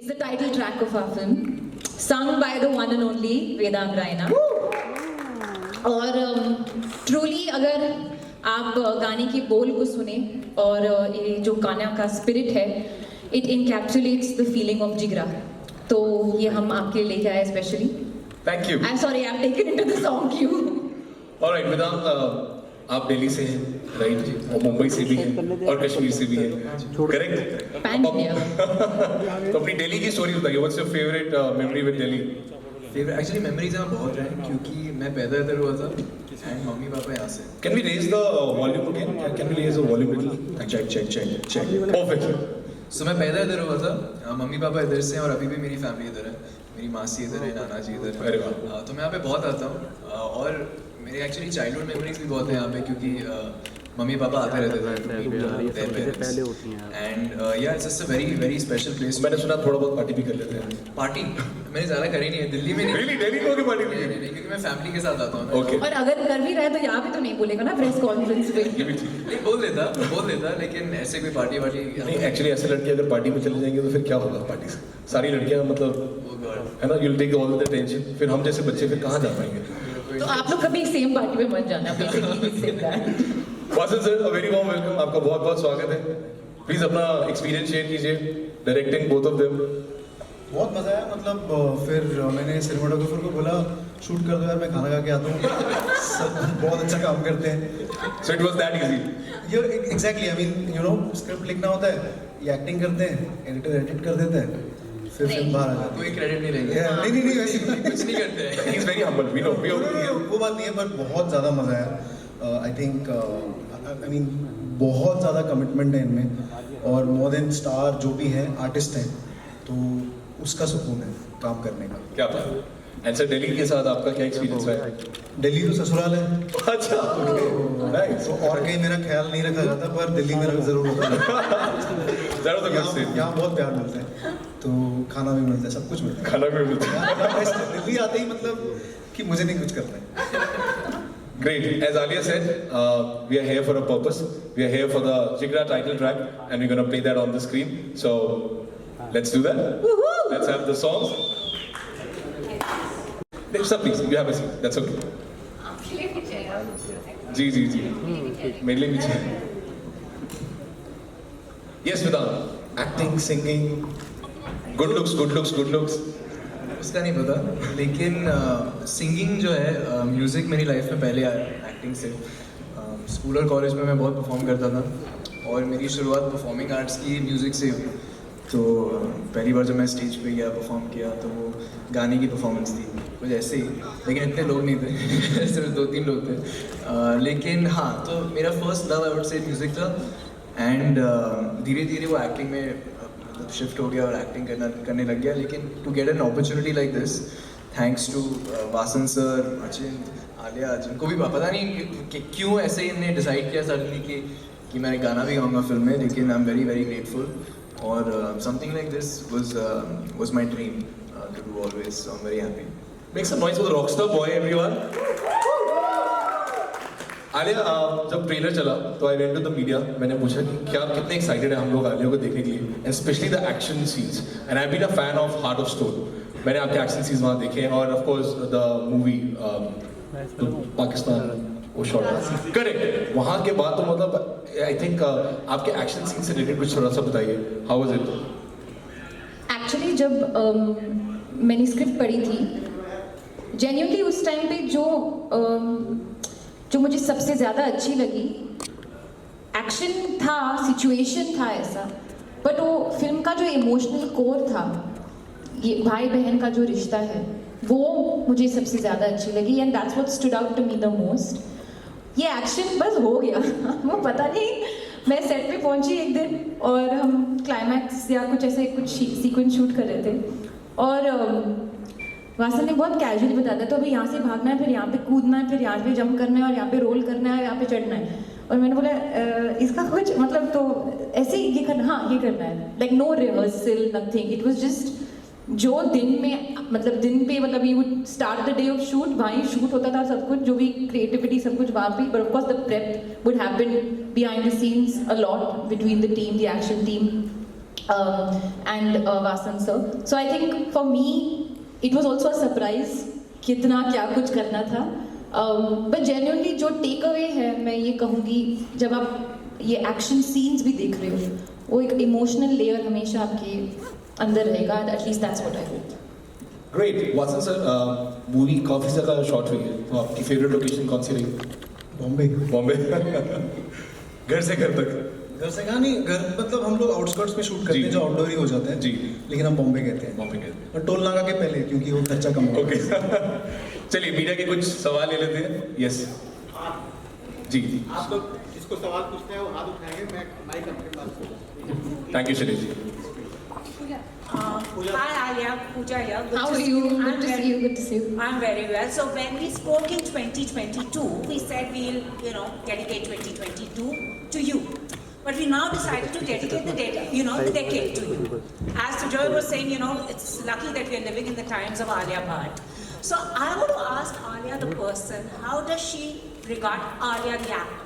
It's the title track of our film, sung by the one and only Vedant Raina. और truly अगर आप गाने के बोल को सुने और ये जो गाना का स्पिरिट है, इट इनकैप्सुलेट्स द फीलिंग ऑफ जिगरा. तो ये हम आपके लिए लेके आए specially. Thank you. I'm sorry, I'm taken into the song queue. Alright, वेदांत, आप दिल्ली से हैं, राइट? और मुंबई से भी हैं और कश्मीर से भी हैं, करेक्ट? Pan India. तो अपनी दिल्ली की स्टोरी बताइए. What's your favorite memory with Delhi? Actually memories यहाँ बहुत हैं क्योंकि मैं पैदा इधर हुआ था एंड मम्मी पापा यहाँ से. Can we raise the volume again? Can we raise the volume a little? Check. Perfect. सो मैं पैदा इधर हुआ था, मम्मी पापा इधर से हैं और अभी भी मेरी फैमिली इधर है. मेरी मासी इधर है, नाना जी इधर है. अरे वाह. तो मैं यहाँ पे बहुत आता हूँ और मेरे एक्चुअली चाइल्डहुड मेमोरीज भी बहुत हैं यहाँ पे क्योंकि मम्मी पापा आते रहते थे एंड या it's just a very very special place. मैंने सुना थोड़ा बहुत पार्टी भी कर लेते हैं. पार्टी मैंने ज़्यादा करी नहीं है दिल्ली में. नहीं Really? Delhi में होगी पार्टी? नहीं, क्योंकि मैं फैमिली के साथ आता हूँ ना. Okay. और अगर कर भी रहे तो यहाँ पे तो नहीं बोलेगा ना प्रेस कॉन्फ्रेंस पे. ये भी ठीक. नहीं बोल देता लेकिन ऐसे कोई पार्टी वार्टी नहीं, एक्चुअली ऐसे लड़के अगर पार्टी में चले जाएंगे तो फिर क्या होगा पार्टी से? सारी लड़कियां मतलब है ना, you'll take all the attention. फिर हम जैसे बच्चे फिर कहाँ जा पाएंगे? तो आप लोग कभी सेम पार्टी में मत जाना. Basically Vasan sir, a very warm welcome. आपका बहुत बहुत स्वागत है. प्लीज अपना एक्सपीरियंस शेयर कीजिए डायरेक्टिंग बोथ ऑफ देम. बहुत मज़ा आया. मतलब फिर मैंने सिनेमाटोग्राफर को बोला शूट कर दो यार, मैं खाना खा के आता हूँ. सब बहुत अच्छा काम करते हैं. So it was that easy. ये exactly, I mean you know, script लिखना होता है, ये एक्टिंग करते हैं, एडिटर एडिट कर देता है, फिर फिल्म बाहर आ जाती है. कोई क्रेडिट नहीं लेंगे. नहीं वैसे कुछ नहीं करते हैं. He is very humble. We know वो बात नहीं है, पर बहुत ज़्यादा मज़ा आया. आई थिंक आई मीन बहुत ज़्यादा कमिटमेंट है इनमें और मोर देन स्टार जो भी हैं आर्टिस्ट हैं, तो उसका सुकून है काम करने का. क्या बात. एंड सर, दिल्ली के साथ आपका क्या एक्सपीरियंस है? दिल्ली तो ससुराल है. अच्छा, नाइस. तो और कहीं मेरा ख्याल नहीं रखा जाता, पर दिल्ली में जरूर होता है. That was the good scene. यहाँ बहुत प्यार मिलता है, तो खाना भी मिलता है, सब कुछ मिलता है. खाना भी मिलता है. दिल्ली आते ही मतलब कि मुझे नहीं कुछ करना है. Great. As Alia said, we are here for a purpose. We are here for the Jigra title track, and we're gonna play that on the screen. So let's do that. Woohoo! Let's have the song. Sir, please, you have a seat. That's okay. जी. मेरे लिए भी चाहिए. Yes, Vedant. Acting, singing, good looks. उसका नहीं पता लेकिन singing जो है म्यूज़िक मेरी लाइफ में पहले आया एक्टिंग से. स्कूल और कॉलेज में मैं बहुत परफॉर्म करता था और मेरी शुरुआत परफॉर्मिंग आर्ट्स की म्यूज़िक से हुई. तो पहली बार जब मैं स्टेज पे गया परफॉर्म किया तो वो गाने की परफॉर्मेंस थी कुछ ऐसे ही, लेकिन इतने लोग नहीं थे. सिर्फ 2-3 लोग थे. लेकिन हाँ, तो मेरा first love I would say music था एंड धीरे धीरे वो एक्टिंग में शिफ्ट हो गया और एक्टिंग करने लग गया. लेकिन to get an opportunity like this, thanks to Vasan sir, Achin, Alia, जिनको भी पता नहीं कि क्यों ऐसे ही इन्हें डिसाइड किया सडनली कि मैं गाना भी गाऊंगा फिल्म में. लेकिन I am very very grateful और something like this was my dream to do always. So I am very happy. Make some noise for the rockstar boy, everyone. Alia, जब ट्रेलर चला तो I went to the media. मैंने पूछा कि क्या कितने excited है हम लोग आलिया को देखने के लिए, and specially the action scenes. And I been a fan of heart of stone. मैंने आपके एक्शन सीन्स वहाँ देखे हैं और of course the movie Pakistan वो शॉट करेक्ट. वहाँ के बाद तो मतलब आई थिंक आपके एक्शन सीन से रिलेटेड कुछ थोड़ा सा बताइए. How was it? एक्चुअली जब मैंने स्क्रिप्ट पढ़ी थी, जेन्युइनली उस टाइम पे जो मुझे सबसे ज़्यादा अच्छी लगी एक्शन था, सिचुएशन था ऐसा, बट वो फिल्म का जो इमोशनल कोर था, ये भाई बहन का जो रिश्ता है, वो मुझे सबसे ज़्यादा अच्छी लगी. And that's what stood out to me the most. ये एक्शन बस हो गया. वो पता नहीं, मैं सेट पे पहुंची एक दिन और हम क्लाइमैक्स या कुछ ऐसे कुछ सीक्वेंस शूट कर रहे थे और वासन ने बहुत कैजुअली बता दिया, तो अभी यहाँ से भागना है, फिर यहाँ पे कूदना है, फिर यहाँ पे जंप करना है और यहाँ पे रोल करना है, यहाँ पे चढ़ना है. और मैंने बोला इसका कुछ मतलब, तो ऐसे ये करना, हाँ ये करना है. Like no rehearsal, nothing. It was just जो दिन में मतलब you would start the day of shoot, वहीं शूट होता था सब कुछ, जो भी क्रिएटिविटी सब कुछ वहाँ पे. But of course the prep would happen behind the scenes a lot between the team, the action team. and Vasan sir. So I think for me it was also a surprise कितना क्या कुछ करना था. But genuinely जो take away है मैं ये कहूँगी जब आप ये एक्शन सीन्स भी देख रहे हो वो एक इमोशनल लेयर हमेशा आपके अंदर रहेगा. At least that's what I hope. Great. Vasan sir, movie काफ़ी जगह शॉट हुई है, तो आपकी फेवरेट लोकेशन कौन सी रही? बॉम्बे. बॉम्बे. घर से घर तक. घर से कहा नहीं, घर मतलब हम लोग आउटस्कर्ट्स में शूट करते जी. हैं जो आउटडोर ही हो जाते हैं जी. लेकिन हम बॉम्बे कहते हैं. बॉम्बे के. और टोल नाका के पहले क्योंकि वो खर्चा कम होगा. ओके. चलिए मीडिया के कुछ सवाल ले लेते हैं. यस जी. आप लोग जिसको सवाल पूछते हैं वो हाथ उठाएंगे, मैं माइक अपने पास रखूंगा. Thank you Shailesh ji. Hi Alia, Pooja here. Good How to are see you? I'm Good to see very- you. Good to see you. I'm very well. So when we spoke in 2022, we said we'll, dedicate 2022 to you. But we now decided to dedicate the decade to you. As Sujoy was saying, it's lucky that we are living in the times of Alia Bhatt. So I want to ask Alia the person, how does she regard Alia the actor?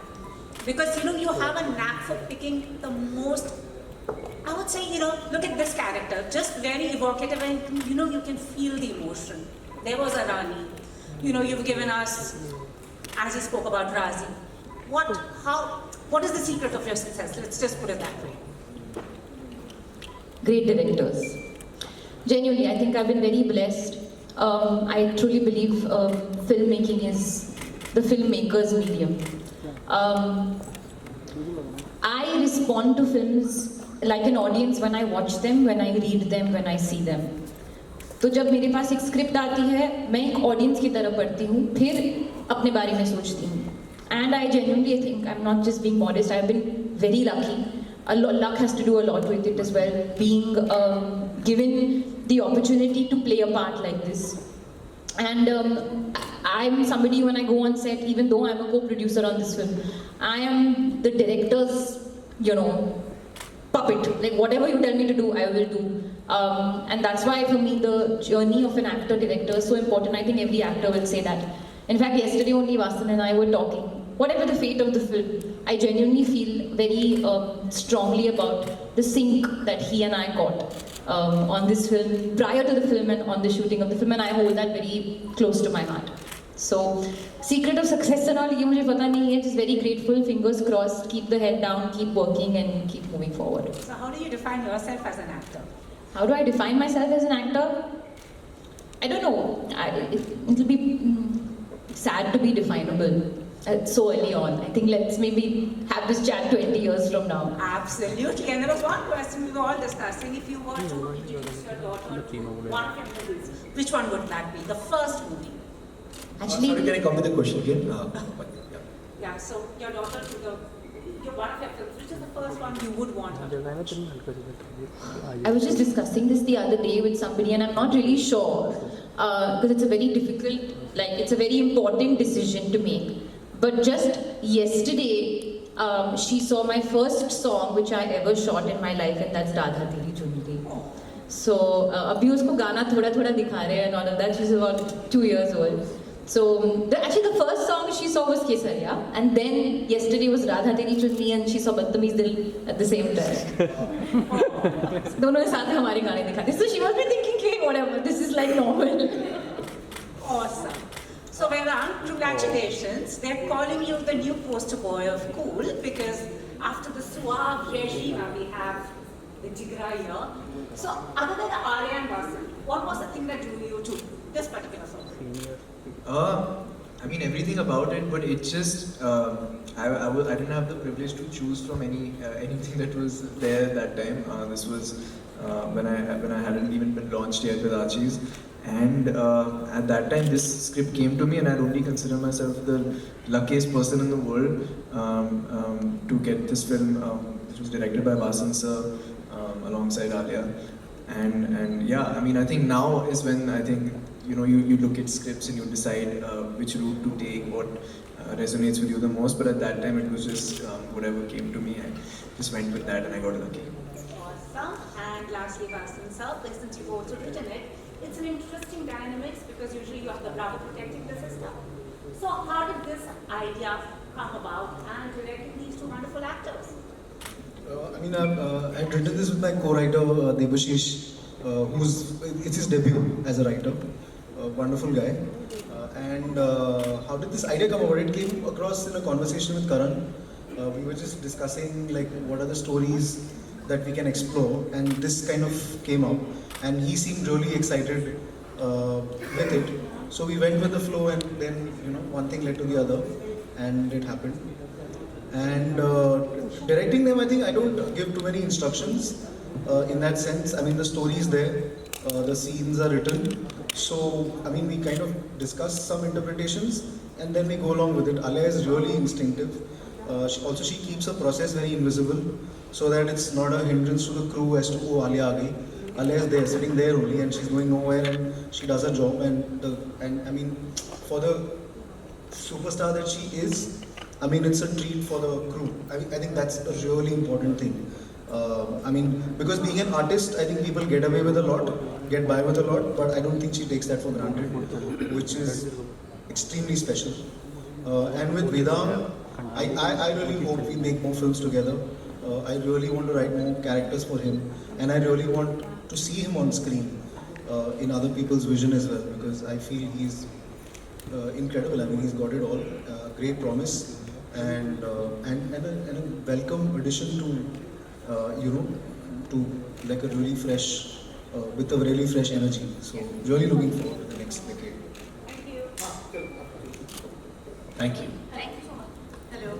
Because you have a knack for picking the most, I would say, look at this character, just very evocative and, you can feel the emotion. There was a Rani. You've given us, as you spoke about Razi. What is the secret of your success? Let's just put it that way. Great directors. Genuinely, I think I've been very blessed. I truly believe filmmaking is the filmmaker's medium. I respond to films like an audience when I watch them, when I read them, when I see them. तो जब मेरे पास एक script आती है मैं एक audience की तरह पढ़ती हूँ फिर अपने बारे में सोचती हूँ. And I genuinely think I'm not just being modest. I've been very lucky. Luck has to do a lot with it as well. Being given the opportunity to play a part like this. And I'm somebody when I go on set, even though I'm a co-producer on this film, I am the director's, puppet. Like whatever you tell me to do, I will do. And that's why for me the journey of an actor-director is so important. I think every actor will say that. In fact, yesterday only Vasan and I were talking. Whatever the fate of the film, I genuinely feel very strongly about the sync that he and I got on this film, prior to the film and on the shooting of the film, and I hold that very close to my heart. So, secret of success and all, ये मुझे पता नहीं है. Just very grateful, fingers crossed, keep the head down, keep working and keep moving forward. So how do you define yourself as an actor? How do I define myself as an actor? I don't know. It'll be sad to be definable so early on. I think let's maybe have this chat 20 years from now. Absolutely. And there was one question we were all discussing. If you were to introduce your daughter to one of your movies, which one would that be? The first movie? Actually, Sorry, can I come with the question again? Yeah. Yeah, so your daughter to your one of your films, which is the first one you would want her to watch? I was just discussing this the other day with somebody and I'm not really sure because it's a very difficult, it's a very important decision to make. But just yesterday, she saw my first song which I ever shot in my life and that's Radha Teri Chunri. So, abhi usko gana thoda dikha rahe and all of that. She's about 2 years old. So, actually the first song she saw was Kesariya and then yesterday was Radha Teri Chunri and she saw Badtameez Dil at the same time. दोनों साथ हमारे गाने दिखाते. So she must be thinking, hey, whatever, this is like normal. Awesome. So Vedant, congratulations. They're calling you the new poster boy of cool because after the suave regime we have the Jigra here. So other than the Arya and Vasan, what was the thing that drew you to this particular song? I mean everything about it, but it just I didn't have the privilege to choose from anything that was there that time. This was when I hadn't even been launched yet with Archie's, and at that time this script came to me, and I'd only consider myself the luckiest person in the world to get this film. This was directed by Vasan sir alongside Alia, and yeah, I mean I think now is when I think you look at scripts and you decide which route to take, what resonates with you the most. But at that time, it was just whatever came to me. I just went with that, and I got lucky. Awesome. And lastly, Vasan sir, since you've also written it, it's an interesting dynamics because usually you have the brother protecting the sister. So how did this idea come about and directing these two wonderful actors? I've written this with my co-writer Debashish, it's his debut as a writer. Wonderful guy. And how did this idea come about? It came across in a conversation with Karan. We were just discussing like what are the stories that we can explore, and this kind of came up. And he seemed really excited with it. So we went with the flow, and then one thing led to the other, and it happened. And directing them, I think I don't give too many instructions in that sense. I mean, the story is there, the scenes are written. So, I mean, we kind of discuss some interpretations and then we go along with it. Alia is really instinctive. She keeps her process very invisible so that it's not a hindrance to the crew as to, oh, Alia aa gayi. Alia is there, sitting there only, and she's going nowhere, and she does her job. And I mean, for the superstar that she is, I mean, it's a treat for the crew. I think that's a really important thing. I mean, because being an artist, I think people get away with a lot, get by with a lot, but I don't think she takes that for granted, which is extremely special. And with Vedam, I really hope we make more films together. I really want to write more characters for him, and I really want to see him on screen in other people's vision as well, because I feel he's incredible. I mean, he's got it all. Great promise, and a welcome addition to to like a really fresh, with a really fresh energy. So really looking forward to the next decade. Thank you. Thank you. Thank you so much. Hello.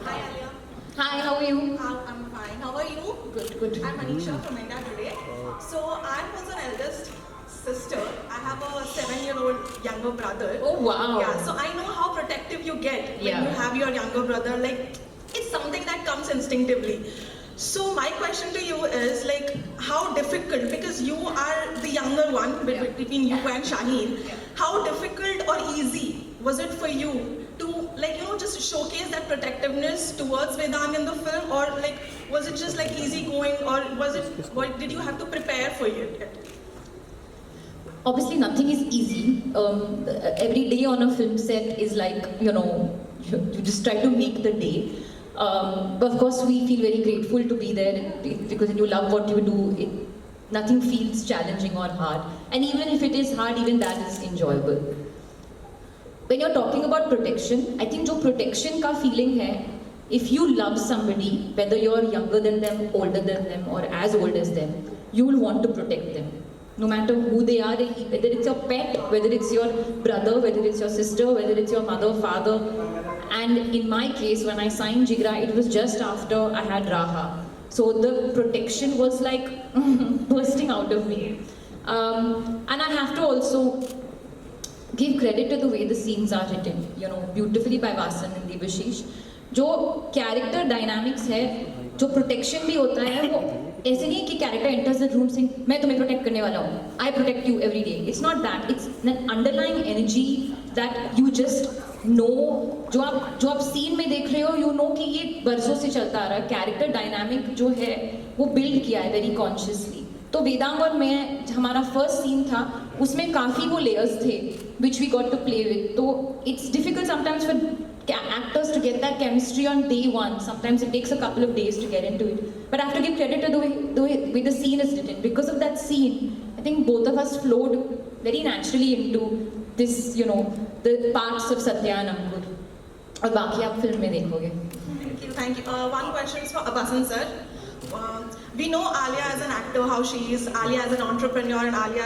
Hi, Alia. Hi, how are you? I'm fine. How are you? Good, good. I'm Manisha from India Today. So I'm also an eldest sister. I have a 7-year-old younger brother. Oh, wow. Yeah. So I know how protective you get when Yeah. you have your younger brother. Like, it's something that comes instinctively. So my question to you is like, how difficult, because you are the younger one between you and Shaheen, how difficult or easy was it for you to like, just showcase that protectiveness towards Vedam in the film, or like, was it just like easy going, or what did you have to prepare for it? Obviously, nothing is easy. Every day on a film set is like, you just try to make the day. But of course, we feel very grateful to be there because when you love what you do, nothing feels challenging or hard. And even if it is hard, even that is enjoyable. When you're talking about protection, I think जो protection का feeling है, if you love somebody, whether you're younger than them, older than them, or as old as them, you will want to protect them. No matter who they are, whether it's your pet, whether it's your brother, whether it's your sister, whether it's your mother, father. And in my case, when I signed Jigra, it was just after I had Raha. So the protection was like bursting out of me. And I have to also give credit to the way the scenes are written, beautifully by Vasan and Debashish. जो character dynamics है, जो protection भी होता है, वो ऐसे नहीं कि character enters the room saying, मैं तुम्हें protect करने वाला हूँ, I protect you every day. It's not that. It's an underlying energy that you just know. जो आप scene में देख रहे हो, you know कि ये बरसों से चलता आ रहा है. Character dynamic जो है, वो build किया है very consciously. तो वेदांग और मैं, हमारा फर्स्ट सीन था, उसमें काफ़ी वो लेयर्स थे which we got to play with. तो it's difficult sometimes for actors to get that chemistry on day one. Sometimes it takes a couple of days to get into it. But I have to give credit to the way the scene is written. Because of that scene, I think both of us flowed very naturally into this, the parts of Satya and Ankur. और बाकी आप film में देखोगे. Thank you. One question is for Vasan sir. We know Alia as an actor, how she is, Alia as an entrepreneur, and Alia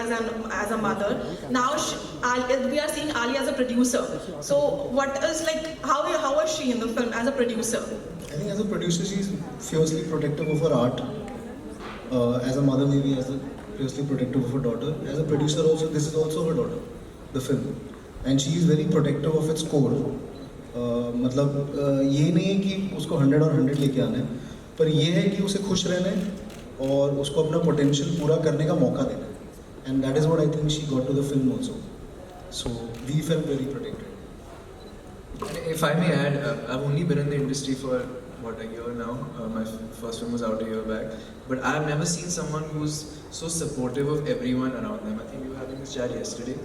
as a mother. Now we are seeing Alia as a producer. So what is like, how is she in the film as a producer? I think as a producer, she's fiercely protective of her art. As a mother, maybe fiercely protective of her daughter. As a producer also, this is also her daughter, the film. And she is very protective of its core. मतलब ये नहीं है कि उसको 100 और 100 लेके आना है, पर ये है कि उसे खुश रहना है और उसको अपना पोटेंशियल पूरा करने का मौका देना है. And that is what I think she got to the film also. So we felt very protected. If I may add, I've only been in the industry for a year now. My first film was out a year back, but I've never seen someone who's so supportive of everyone around them. I think we were having this chat yesterday,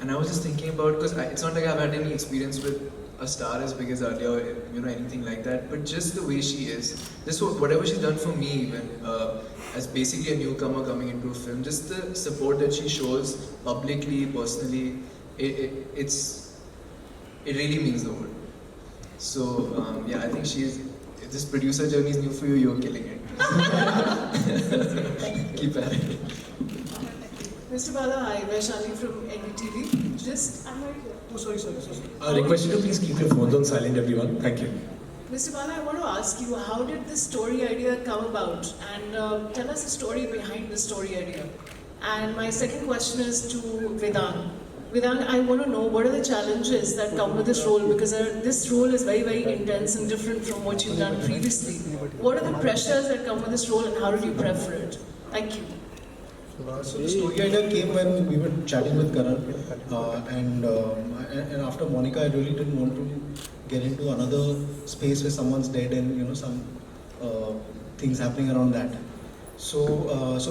and I was just thinking about, because it's not like I've had any experience with a star as big as Alia or anything like that, but just the way she is, just whatever she's done for me even, as basically a newcomer coming into a film, just the support that she shows publicly, personally, it really means the world. So yeah, I think if this producer journey is new for you, you're killing it. Keep at it. Mr. Bala, hi, Vaishali from NDTV. I'm right here. Oh, sorry. Request you to please keep your phones on silent, everyone. Thank you. Mr. Bala, I want to ask you, how did this story idea come about? And tell us the story behind the story idea. And my second question is to Vedant. Vedant, I want to know what are the challenges that come with this role, because this role is very, very intense and different from what you've done previously. What are the pressures that come with this role and how did you prep for it? Thank you. So the story idea came when we were chatting with Karan, and after Monica, I really didn't want to get into another space where someone's dead and some things happening around that. So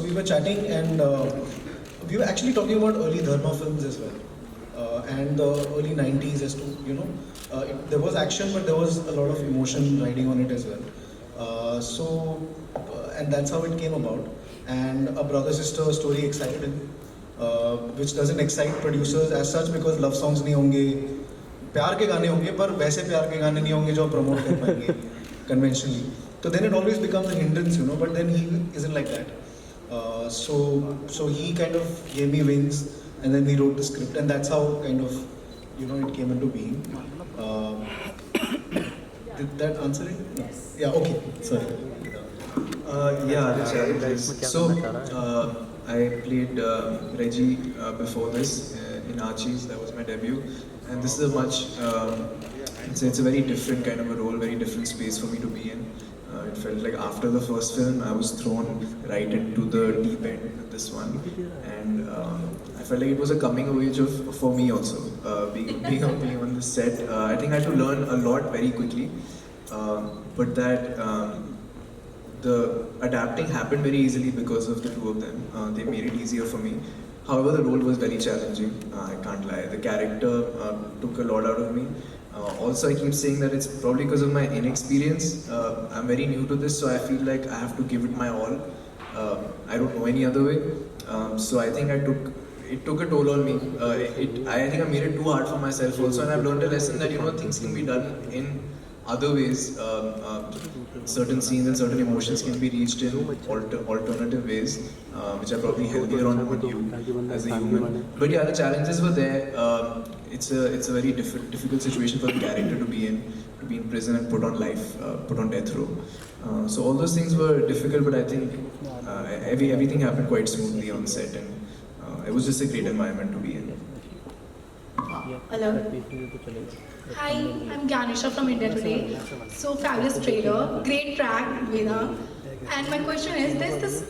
we were chatting, and we were actually talking about early Dharma films as well, and the early 90s as to there was action, but there was a lot of emotion riding on it as well. And that's how it came about. And a brother-sister story excited him, which doesn't excite producers as such, because love songs नहीं होंगे, प्यार के गाने होंगे, पर वैसे प्यार के गाने नहीं होंगे जो promote कर पाएंगे conventionally. So then it always becomes a hindrance, but then he isn't like that. So he kind of gave me wings, and then we wrote the script, and that's how kind of it came into being. Did that answer it? Yes. Yeah. Okay. Sorry. Yeah, the challenges. So, I played Reggie before this in Archie's. That was my debut, and this is a much. It's a very different kind of a role, very different space for me to be in. It felt like after the first film, I was thrown right into the deep end with this one, and I felt like it was a coming of age for me also. Being on the set, I think I had to learn a lot very quickly, but that. The adapting happened very easily because of the two of them. They made it easier for me. However, the role was very challenging. I can't lie. The character took a lot out of me. Also, I keep saying that it's probably because of my inexperience. I'm very new to this, so I feel like I have to give it my all. I don't know any other way. So I think it took a toll on me. I think I made it too hard for myself also, and I've learned a lesson that things can be done in other ways. Certain scenes and certain emotions can be reached in alternative ways, which are probably healthier on you as a human. But yeah, the challenges were there. It's a very difficult situation for the character to be in prison and put on death row. So all those things were difficult, but I think everything happened quite smoothly on set, and it was just a great environment to be in. Hello. Hi, I'm Gyanisha from India Today. So fabulous trailer, great track, Veda. And my question is, there's this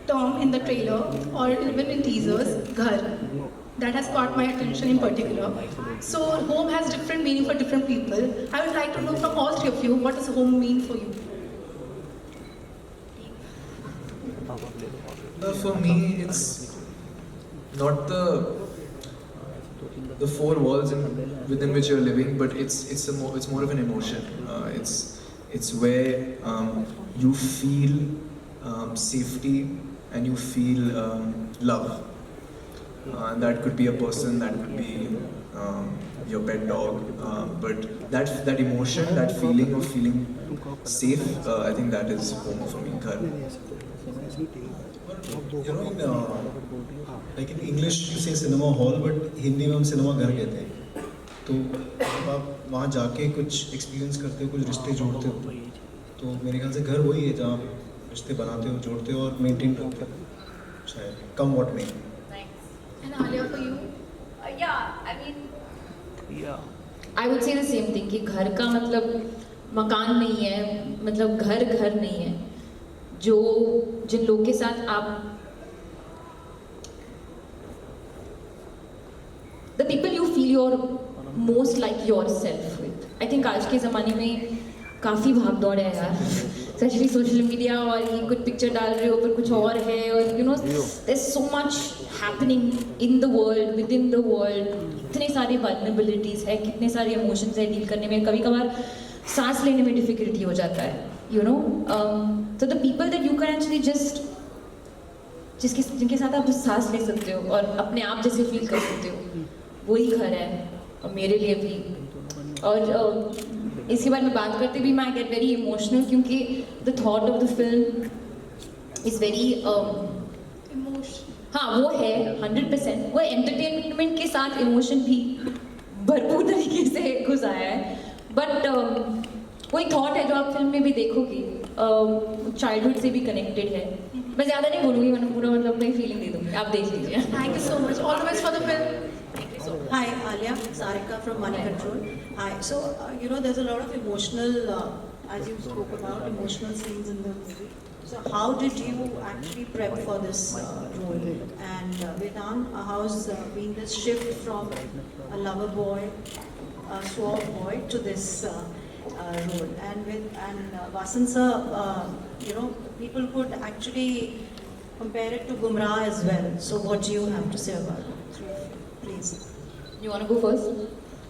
term in the trailer or even in teasers, ghar, that has caught my attention in particular. So home has different meaning for different people. I would like to know from all three of you, what does home mean for you? For me, it's not the four walls within which you're living, but it's more of an emotion. It's where you feel safety and you feel love. And that could be a person, that could be your pet dog, but that emotion, that feeling of feeling safe, I think that is home for me. Ghar. Like in English you say cinema hall, but Hindi में हम cinema घर कहते हैं. तो जब आप वहाँ जाके कुछ एक्सपीरियंस करते हो, कुछ रिश्ते जोड़ते हो, तो मेरे ख्याल से घर वही है जहाँ आप रिश्ते बनाते हो, जोड़ते हो और मेंटेन करते हो. शायद come what may. And Alia, for you? I would say the same thing कि घर का मतलब मकान नहीं है, मतलब घर नहीं है. जिन लोगों के साथ आप the people you feel you're most like yourself with. I think आज के ज़माने में काफ़ी भाग दौड़ है यार. स्पेशली सोशल मीडिया, और ये कुछ पिक्चर डाल रहे हो पर कुछ और है, और you know there is so much happening in the world, within the world, इतने सारे वल्नरेबिलिटीज है, कितने सारे इमोशंस है डील करने में, कभी कभार सांस लेने में डिफिकल्टी हो जाता है, यू नो. तो the people that you can actually just जिनके साथ आप सांस ले सकते हो और अपने आप जैसे फील कर सकते हो, वही घर है, और मेरे लिए भी. और इसके बारे में बात करते भी मैं गेट वेरी इमोशनल, क्योंकि the thought of the film is very हाँ वो है 100%, वो एंटरटेनमेंट के साथ इमोशन भी भरपूर तरीके से घुस आया है. बट वो एक थॉट है जो आप फिल्म में भी देखोगे, चाइल्डहुड से भी कनेक्टेड है. मैं ज़्यादा नहीं बोलूँगी, मैंने पूरा मतलब मैं फीलिंग दे दूँगी, आप देख लीजिए. Thank you so much. All the best for the film. Hi, Alia, Sarika from Money Control. Hi. So, there's a lot of emotional, as you spoke about, emotional scenes in the movie. So, how did you actually prep for this role? And Vedant, how's been this shift from a lover boy, a suave boy, to this role? And Vasan sir, people could actually compare it to Gumrah as well. So, what do you have to say about it? Please. You want to go first?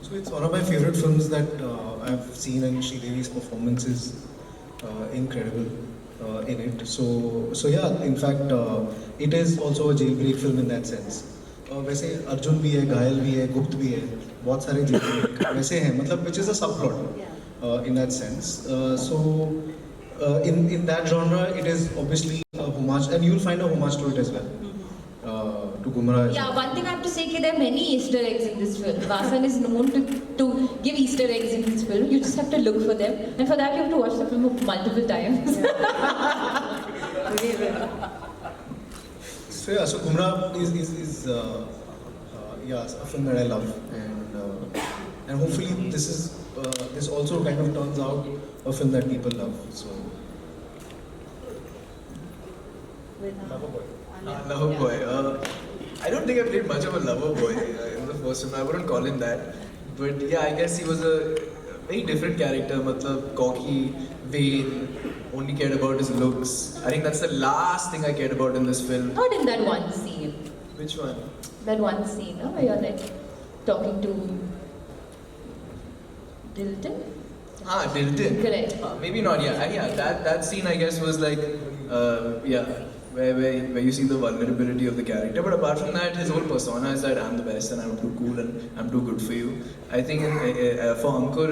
So it's one of my favorite films that I've seen, and Sridevi's performance is incredible in it. So yeah, in fact, it is also a jailbreak film in that sense. वैसे अर्जुन भी है, घायल भी है, गुप्त भी है, बहुत सारे jailbreak वैसे हैं, मतलब which is a subplot in that sense. So in that genre, it is obviously a homage, and you'll find a homage to it as well. To Gumrah. Yeah, one thing I have to say, there are many Easter eggs in this film. Vasan is known to give Easter eggs in this film. You just have to look for them, and for that you have to watch the film multiple times. So Gumrah is a film that I love, and hopefully this also kind of turns out a film that people love. So. Lover boy. I don't think I played much of a lover boy in the first film. I wouldn't call him that. But yeah, I guess he was a very different character. Matlab, cocky, vain, only cared about his looks. I think that's the last thing I cared about in this film. Not in that one scene. Which one? That one scene, where you're like talking to Dilton? Dilton. Correct. Maybe not. Yeah. That scene I guess was like, where you see the vulnerability of the character. But apart from that, his whole persona is that I'm the best and I'm too cool and I'm too good for you. I think for Ankur,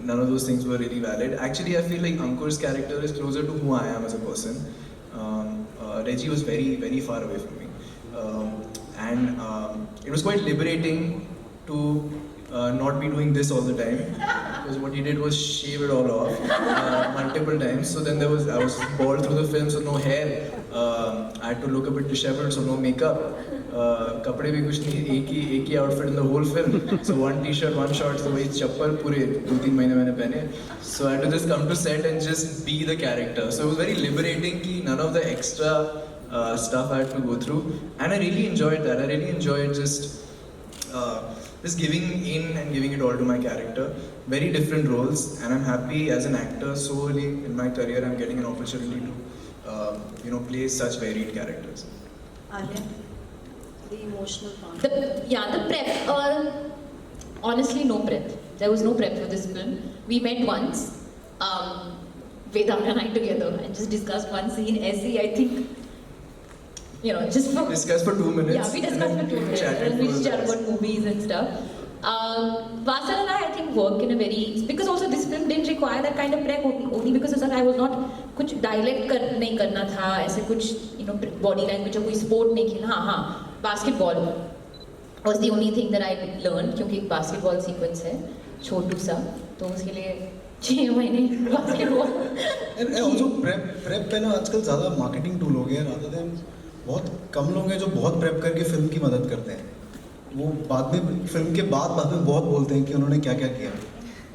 none of those things were really valid. Actually, I feel like Ankur's character is closer to who I am as a person. Reggie was very, very far away from me. And it was quite liberating to not be doing this all the time, because what he did was shave it all off multiple times. So then I was bald through the film, so no hair. I had to look a bit disheveled, so no makeup. कपड़े भी कुछ नहीं, एक ही outfit in the whole film. So one t-shirt, one shorts, तो वही चप्पल पूरे 2-3 महीने मैंने पहने. So I had to just come to set and just be the character. So it was very liberating कि none of the extra stuff I had to go through, and I really enjoyed that. I really enjoyed just giving in and giving it all to my character. Very different roles, and I'm happy as an actor. So early in my career, I'm getting an opportunity to, play such varied characters. Alia, the emotional part. The prep. Honestly, no prep. There was no prep for this film. We met once, Vedant and I together, and just discussed one scene. Essay, I think. Just for... Discuss for 2 minutes. Yeah, we discussed for 2 minutes. And we chat about movies and stuff. Vasan and I think, work in a very... Because also this film didn't require that kind of prep, only because I was not... कुछ dialect नहीं करना था, ऐसे कुछ, body language or कोई sport नहीं खेलना. हाँ, basketball was the only thing that I learned, क्योंकि एक basketball sequence है, छोटू सा, तो उसके लिए 6 महीने basketball. And also prep पे ना आजकल ज़्यादा marketing tool हो गया, rather than बहुत कम लोग हैं जो बहुत प्रेप करके फिल्म की मदद करते हैं. वो बाद में फिल्म के बाद में बहुत बोलते हैं कि उन्होंने क्या क्या किया.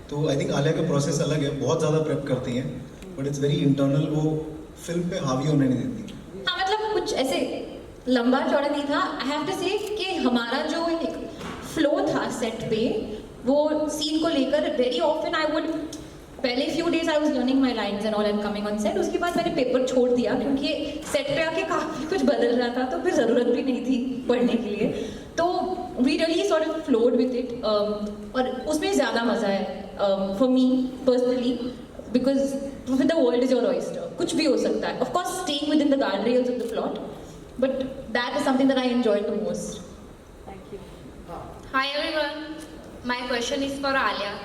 तो आई थिंक आलिया का प्रोसेस अलग है, बहुत ज़्यादा प्रेप करती हैं, बट इट्स वेरी इंटरनल. वो फिल्म पे हावी होने नहीं देती. हाँ, मतलब कुछ ऐसे लंबा चौड़ा नहीं था. आई हैव टू से कि हमारा जो एक फ्लो था सेट पे, वो सीन को लेकर वेरी ऑफन आई वुड पहले few days I was learning my lines and all and coming on set. उसके बाद मैंने पेपर छोड़ दिया क्योंकि सेट पे आके काफ़ी कुछ बदल रहा था, तो फिर ज़रूरत भी नहीं थी पढ़ने के लिए. तो we really sort of flowed with it. और उसमें ज़्यादा मज़ा है for me personally because the world is your oyster. कुछ भी हो सकता है. Of course, staying within the guardrails of the plot, but that is something that I enjoyed the most. Hi everyone, my question is for Alia.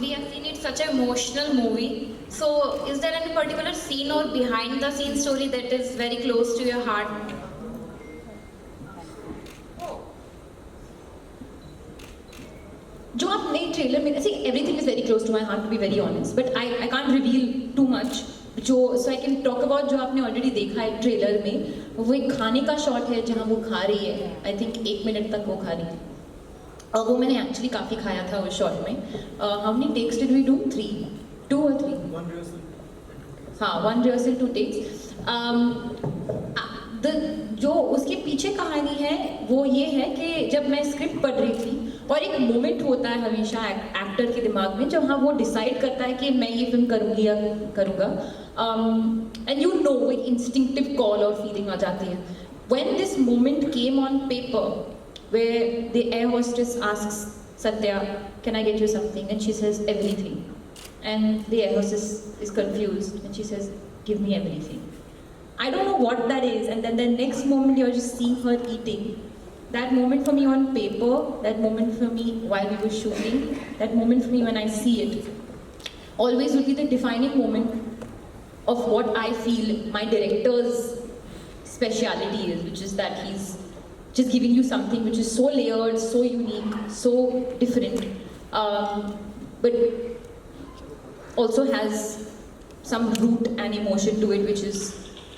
We have seen it such an emotional movie. So, is there any particular scene or behind the scene story that is very close to your heart? जो आपने trailer में see everything is very close to my heart to be very honest, but I can't reveal too much. जो so I can talk about जो आपने already देखा है trailer में, वो एक खाने का शॉट है जहाँ वो खा रही है. I think 1 मिनट तक वो खा रही है. और वो मैंने एक्चुअली काफ़ी खाया था उस शॉट में. How many takes did we do? 3, 2 or 3? 1 rehearsal. हाँ, 1 rehearsal, 2 takes. जो उसके पीछे कहानी है वो ये है कि जब मैं स्क्रिप्ट पढ़ रही थी और एक मोमेंट होता है हमेशा एक्टर के दिमाग में जहाँ वो डिसाइड करता है कि मैं ये फिल्म करूँगी या करूँगा. एंड यू नो वो इंस्टिंक्टिव कॉल और फीलिंग आ जाती है. When this moment came on paper where the air hostess asks Satya, can I get you something? And she says, everything. And the air hostess is confused and she says, give me everything. I don't know what that is. And then the next moment you're just seeing her eating. That moment for me on paper, that moment for me while we were shooting, that moment for me when I see it, always will be the defining moment of what I feel my director's speciality is, which is that he's just giving you something which is so layered, so unique, so different, but also has some root and emotion to it, which is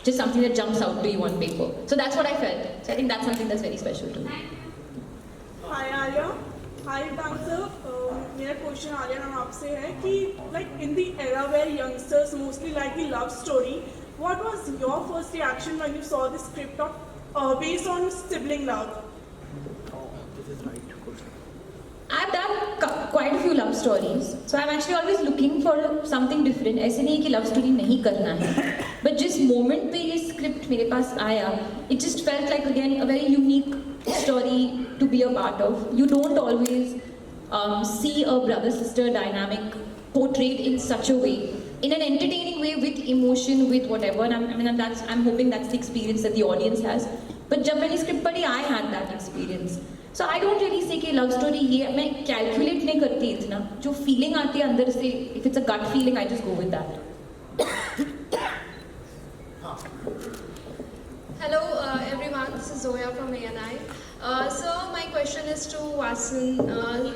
just something that jumps out to you on paper. So that's what I felt. So I think that's something that's very special to me. Hi Alia, hi dancer. मेरा question Alia नाम आपसे है कि like in the era where youngsters mostly like the love story, what was your first reaction when you saw the script of based on sibling love? I've done quite a few love stories, so I'm actually always looking for something different. ऐसे नहीं है कि love story नहीं करना है, but जिस moment पे ये script मेरे पास आया, it just felt like again a very unique story to be a part of. You don't always see a brother-sister dynamic portrayed in such a way, in an entertaining way with emotion, with whatever. And I'm hoping that's the experience that the audience has. But जब मैंने script पढ़ी, I had that experience. So I don't really say कि love story ये मैं calculate नहीं करती इतना. जो feeling आती है अंदर से, if it's a gut feeling, I just go with that. Hello everyone, this is Zoya from ANI. So my question is to Vasan.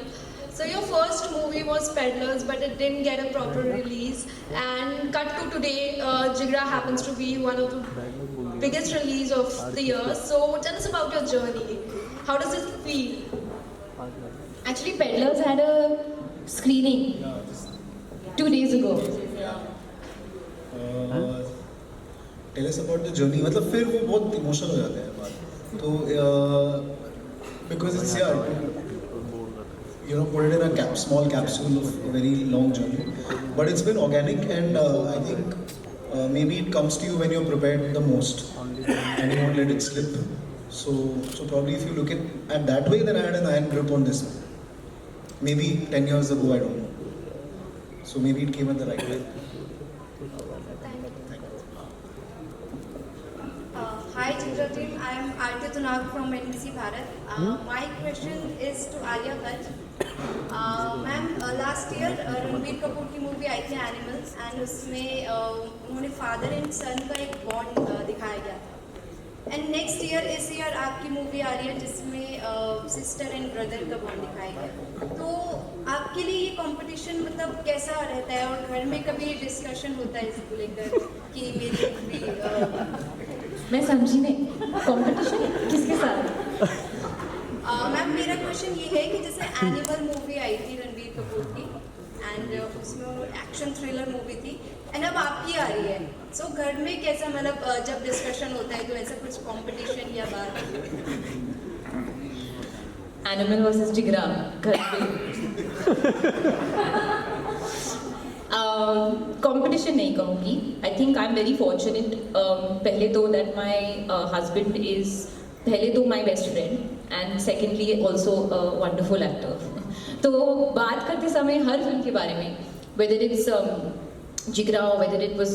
So your first movie was Peddlers, but it didn't get a proper release. And cut to today, Jigra happens to be one of the biggest release of the year. So tell us about your journey. How does it feel? Actually, Peddlers had a screening 2 days ago. Tell us about the journey. मतलब फिर वो बहुत emotional हो जाते हैं बात. तो because it's put it in a small capsule of a very long journey. But it's been organic, and I think maybe it comes to you when you're prepared the most, and you won't let it slip. So probably if you look at that way, then I had an iron grip on this one. Maybe 10 years ago, I don't know. So maybe it came at the right way. Hi Jigra team, I am Aarti Tunag from NBC Bharat. My question is to Alia Bhatt. Ma'am last year Ranbir Kapoor की movie आई थी animals, and उसमें उन्होंने father and सन का एक bond दिखाया गया था. And next year इस ईयर आपकी मूवी आ रही है जिसमें सिस्टर एंड ब्रदर का बॉन्ड दिखाया गया. तो आपके लिए ये कंपटीशन मतलब कैसा रहता है, और घर में कभी डिस्कशन होता है इसको लेकर कि मेरी मूवी मैं समझी नहीं, कंपटीशन किसके साथ? मैम मेरा क्वेश्चन ये है कि जैसे एनिमल मूवी आई थी रणबीर कपूर की, एंड उसमें एक्शन थ्रिलर मूवी थी, एंड अब आपकी आ रही है. सो घर में कैसा मतलब जब डिस्कशन होता है तो ऐसा कुछ कंपटीशन या बात? एनिमल वर्सेस जिगरा घर पे. कंपटीशन नहीं कहूँगी. I think I'm very fortunate. पहले तो that my husband is पहले तो my best friend and secondly also a wonderful actor. तो बात करते समय हर फिल्म के बारे में, whether it's जिगरा or whether it was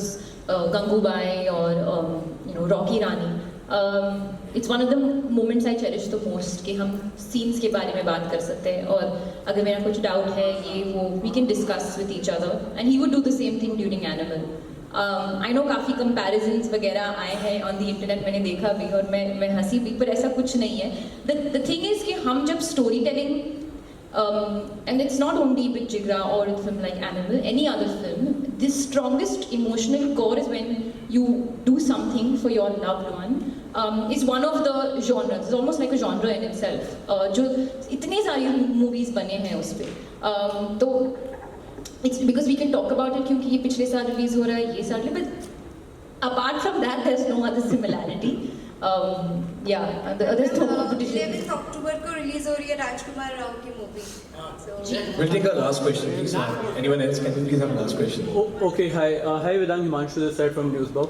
Gangubai or Rocky Rani, it's one of the moments I cherish the most कि हम scenes के बारे में बात कर सकते हैं और अगर मेरा कुछ doubt है ये वो we can discuss with each other and he would do the same thing during Animal. I know काफ़ी comparisons वगैरह आए हैं on the internet, मैंने देखा भी और मैं हंसी भी, पर ऐसा कुछ नहीं है. The thing is कि हम जब story telling and it's not only with Jigra or a film like Animal, any other film, the strongest emotional core is when you do something for your loved one. Is one of the genres. It's almost like a genre in itself. जो इतनी सारी movies बने हैं उस पे. तो it's because we can talk about it क्योंकि ये पिछले साल release हो रहा है, ये साल, but apart from that, there's no other similarity. Yeah, there's no competition. 11th October को release हो रही है राजकुमार राव की movie. We'll take our last question, please. Anyone else? Can you please have a last question? Okay, hi Vedant, Himanshu this side from Newsbox.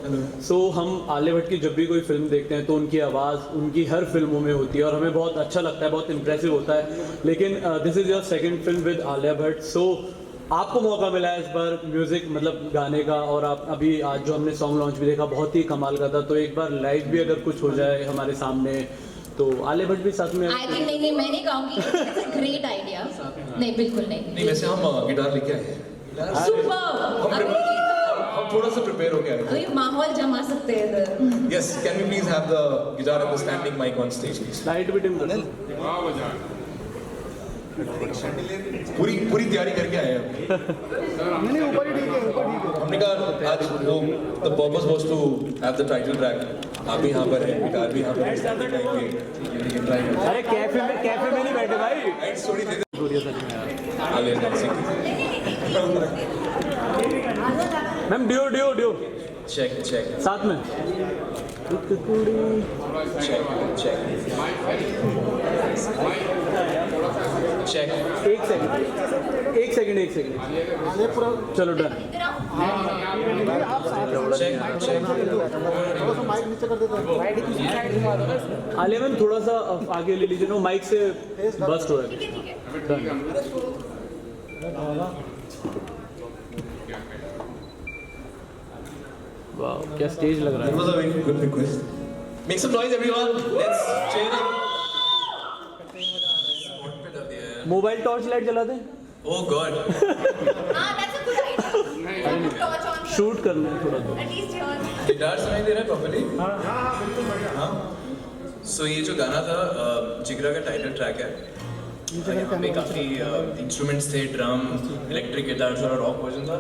So हम आलिया भट्ट की जब भी कोई फिल्म देखते हैं तो उनकी आवाज़ उनकी हर फिल्मों में होती है और हमें बहुत अच्छा लगता है, बहुत इम्प्रेसिव होता है. लेकिन this is your second film with Alia Bhatt. So आपको मौका मिला है इस बार म्यूजिक मतलब गाने का और आप अभी आज जो हमने सॉन्ग लॉन्च भी देखा बहुत ही कमाल का था. तो एक बार लाइव भी अगर कुछ हो जाए हमारे सामने तो आलिया भट्ट भी साथ में. I think नहीं मैं नहीं कहूँगी. It's a great idea. नहीं बिल्कुल नहीं. नहीं वैसे हम गिटार लेके आए हैं. Super. हम थोड़ा सा प्रिपेयर हो गए हैं. अभी माहौल जमा सकते हैं इधर. Yes, can we please have the guitar and the standing mic on stage, please? Light भी डिम कर दो. पूरी तैयारी करके आए हैं. नहीं ऊपर ही ठीक है, ऊपर ठीक है. हमने कहा आज वो the purpose was to have the title track. आप भी यहाँ पर हैं, गिटार भी यहाँ पर हैं. अरे कैफे में नहीं बैठे भाई. Right, sorry. मैम डियो Check. साथ में. Check. एक सेकंड. चलो डन. Check. माइक नीचे कर देते हैं. आलिया मैम थोड़ा सा आगे ले लीजिए ना, माइक से बस्ट हो रहा है. वाह क्या स्टेज लग रहा That was a very good request. Make some noise, everyone. Let's cheer up. Mobile torch light जला दें. Oh God. That's a good idea. Torch on. Shoot करना है थोड़ा तो. At least here. गिटार सुनाई दे रहा है प्रॉपर्ली? हाँ. सो ये जो गाना था जिगरा का टाइटल ट्रैक है. यहाँ पे काफ़ी इंस्ट्रूमेंट्स थे, ड्रम, इलेक्ट्रिक गिटार और रॉक वर्जन था.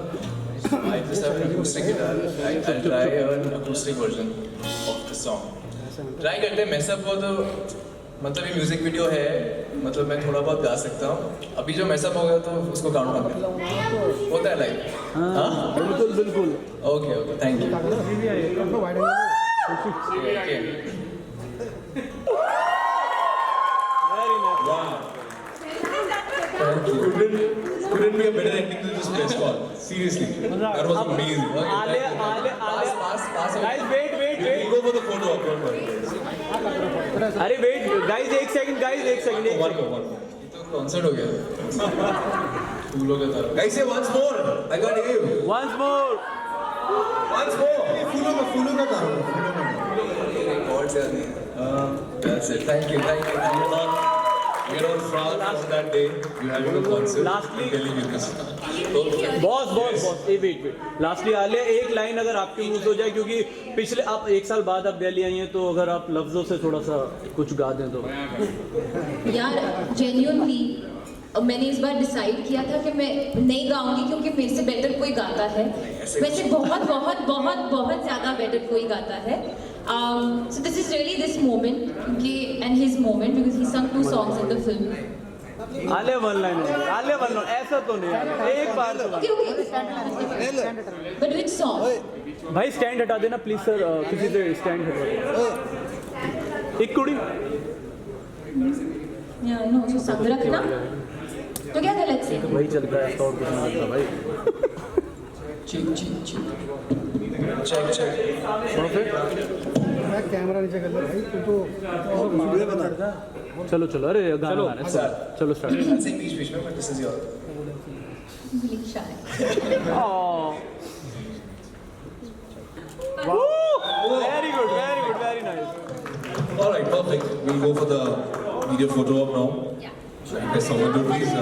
I just have an acoustic guitar. I'll try an acoustic version of the song. Try करते हैं, mess up हो तो मतलब ये म्यूजिक वीडियो है, मतलब मैं थोड़ा बहुत गा सकता हूँ. अभी जो mess up हो गया तो उसको काउंट कर लें. होता है लाइव. हाँ बिल्कुल. Okay thank you. Couldn't be a better ending to this press call. Seriously, that was amazing. Alia guys wait. We'll go for the photo op. Don't worry. अरे वेट गाइस एक सेकंड. One more. ये तो concert हो गया. फूलों का था. Guys, say once more. I got you. once more. फूलों का काम. रिकॉर्ड से नहीं. That's it. Thank you. We're on France on that day. You having a concert. Lastly, telling you this. Boss wait. Lastly Alia एक line अगर आपके मुंह से हो जाए क्योंकि पिछले आप एक साल बाद आप दिल्ली आई हैं तो अगर आप लफ्जों से थोड़ा सा कुछ गा दें तो. यार जेन्युइनली मैंने इस बार डिसाइड किया था कि मैं नहीं गाऊंगी क्योंकि मेरे से बेटर कोई गाता है. वैसे बहुत ज़्यादा बेटर कोई गाता है. So this is really this moment and his moment because he sung 2 songs in the film. Alia one line ऐसा तो नहीं. एक बार तो But which song? भाई स्टैंड हटा देना प्लीज सर. किसी से स्टैंड हटा देना. एक कुड़ी Yeah, I know. So संग रखना. तो क्या गलत से? वही चलता है और कुछ नहीं चलता भाई. चेक चेक मैं कैमरा नीचे कर ले भाई तू तो वीडियो बना। चलो चलो, अरे गाना गाना है, चलो स्टार्ट। सिंग बीच बीच में, but this is your. Feeling shy. Very good, very good, very nice. All right, perfect. We'll go for the video photo op now. Yeah. So I guess someone to please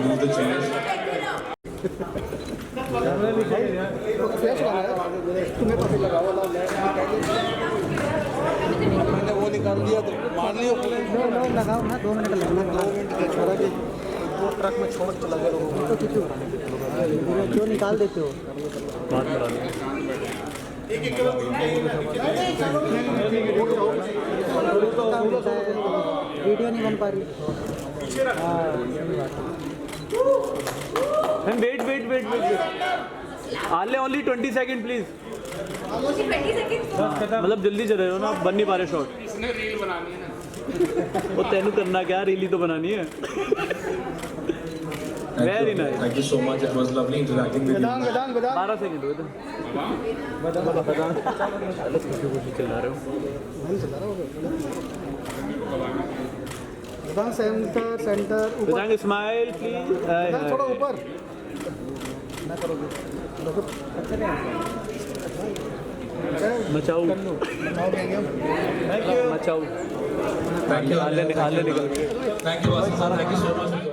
move the chairs. Flash वाला है तुम्हें पता लगा वाला मैंने वो निकाल दिया तो मार लियो। नो लगाओ ना, 2 मिनट लगना। 2 मिनट के छोड़ा कि वो ट्रक में छोड़ चला गया लोगों को। तो क्यों निकाल देते हो? बात करा लो। वीडियो नहीं बन पा रही। And wait. आले only 20 seconds please. Only 20 seconds? मतलब जल्दी चले रहे हो ना, बन नहीं पा रहे शॉट। इसने रील बनानी है ना। वो तेनू करना क्या, रील ही तो बनानी है। Very nice. Thank you so much. It was lovely interacting with you. 12 second हुए थे। चिल्ला रहे हो। सेंटर बताएंगे स्माइल प्लीज। थोड़ा ऊपर मचाओ Thank you. आले निकल। Thank you, Asis. Thank you so much.